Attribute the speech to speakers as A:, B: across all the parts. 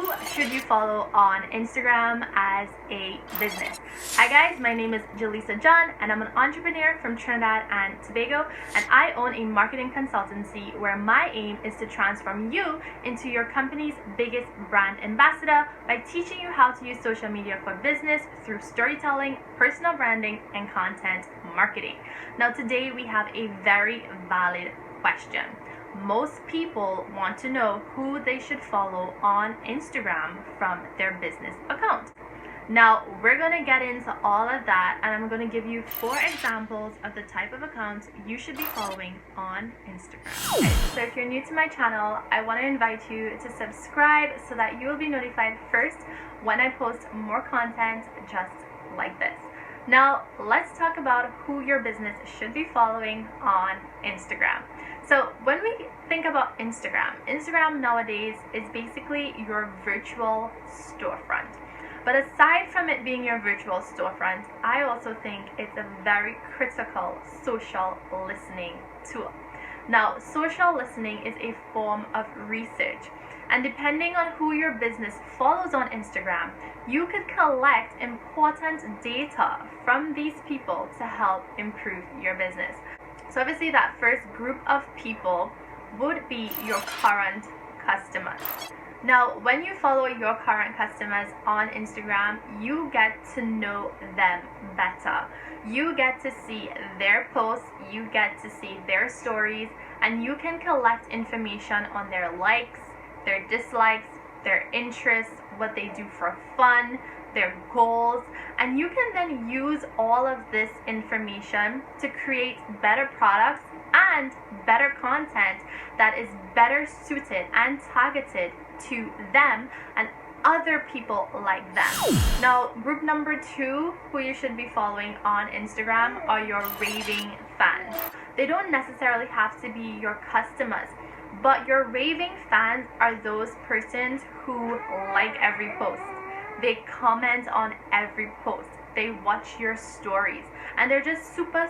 A: Who should you follow on Instagram as a business? Hi guys, my name is Jhalisa John and I'm an entrepreneur from Trinidad and Tobago, and I own a marketing consultancy where my aim is to transform you into your company's biggest brand ambassador by teaching you how to use social media for business through storytelling, personal branding, and content marketing. Now today we have a very valid question. Most people want to know who they should follow on Instagram from their business account. Now, we're going to get into all of that, and I'm going to give you 4 examples of the type of accounts you should be following on Instagram. Okay, so if you're new to my channel, I want to invite you to subscribe so that you will be notified first when I post more content just like this. Now, let's talk about who your business should be following on Instagram. So when we think about Instagram nowadays is basically your virtual storefront. But aside from it being your virtual storefront, I also think it's a very critical social listening tool. Now, social listening is a form of research. And depending on who your business follows on Instagram, you could collect important data from these people to help improve your business. So obviously that first group of people would be your current customers. Now, when you follow your current customers on Instagram, you get to know them better. You get to see their posts, you get to see their stories, and you can collect information on their likes, their dislikes, their interests, what they do for fun, their goals, and you can then use all of this information to create better products and better content that is better suited and targeted to them and other people like them. Now, group number 2 who you should be following on Instagram are your raving fans. They don't necessarily have to be your customers, but your raving fans are those persons who like every post. They comment on every post. They watch your stories, and they're just super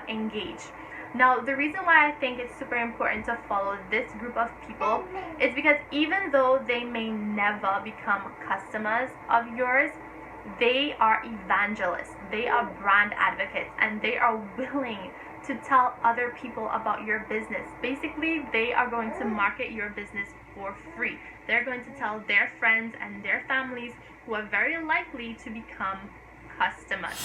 A: engaged. Now, the reason why I think it's super important to follow this group of people is because even though they may never become customers of yours, they are evangelists, they are brand advocates, and they are willing to tell other people about your business. Basically, they are going to market your business for free. They're going to tell their friends and their families who are very likely to become customers.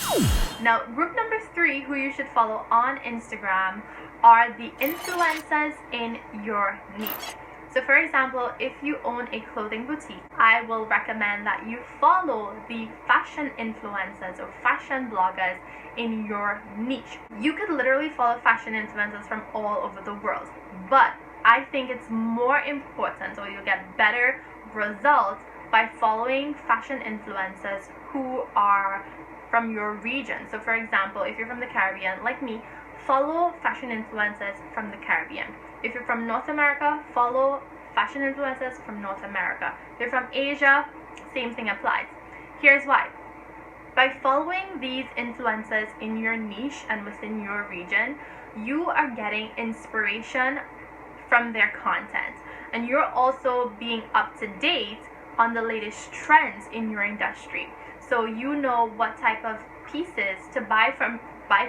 A: Now, group number 3 who you should follow on Instagram are the influencers in your niche. So for example, if you own a clothing boutique, I will recommend that you follow the fashion influencers or fashion bloggers in your niche. You could literally follow fashion influencers from all over the world, but I think it's more important, or you'll get better results by following fashion influencers who are from your region. So for example, if you're from the Caribbean, like me, follow fashion influencers from the Caribbean. If you're from North America, follow fashion influencers from North America. If you're from Asia, same thing applies. Here's why. By following these influencers in your niche and within your region, you are getting inspiration from their content, and you're also being up to date on the latest trends in your industry. So you know what type of pieces to buy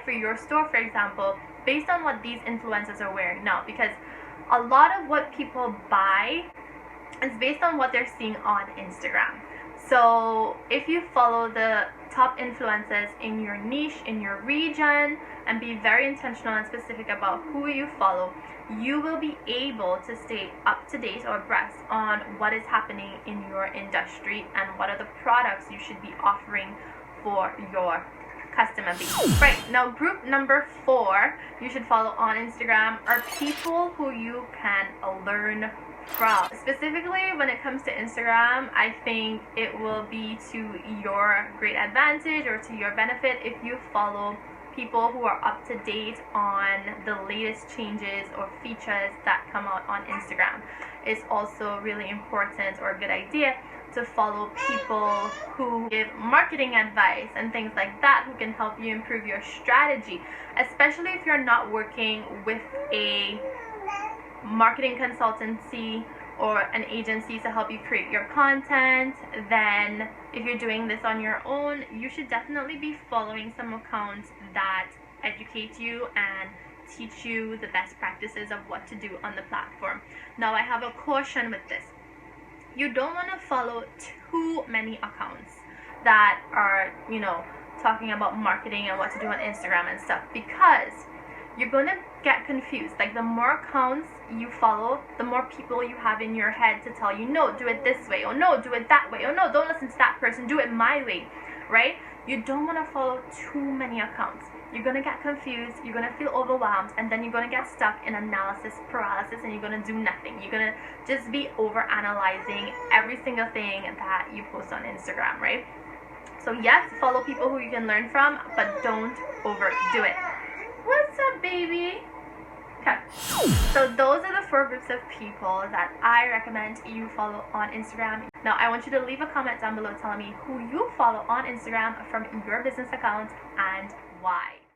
A: for your store, for example, based on what these influencers are wearing now, because a lot of what people buy is based on what they're seeing on Instagram. So if you follow the top influencers in your niche, in your region, and be very intentional and specific about who you follow, you will be able to stay up to date or abreast on what is happening in your industry and what are the products you should be offering for your customer base. Right, now group number 4 you should follow on Instagram are people who you can learn from. Specifically when it comes to Instagram, I think it will be to your great advantage or to your benefit if you follow people who are up to date on the latest changes or features that come out on Instagram. It's also really important or a good idea to follow people who give marketing advice and things like that, who can help you improve your strategy, especially if you're not working with a marketing consultancy or an agency to help you create your content, then if you're doing this on your own, you should definitely be following some accounts that educate you and teach you the best practices of what to do on the platform. Now, I have a caution with this. You don't want to follow too many accounts that are, talking about marketing and what to do on Instagram and stuff, because you're going to get confused. Like, the more accounts you follow, the more people you have in your head to tell you, no, do it this way, or no, do it that way, or no, don't listen to that person, do it my way, right? You don't want to follow too many accounts. You're going to get confused, you're going to feel overwhelmed, and then you're going to get stuck in analysis paralysis, and you're going to do nothing. You're going to just be over analyzing every single thing that you post on Instagram, right? So yes, follow people who you can learn from, but don't overdo it. What's up, baby? Okay, so those are the 4 groups of people that I recommend you follow on Instagram. Now, I want you to leave a comment down below telling me who you follow on Instagram from your business account and why.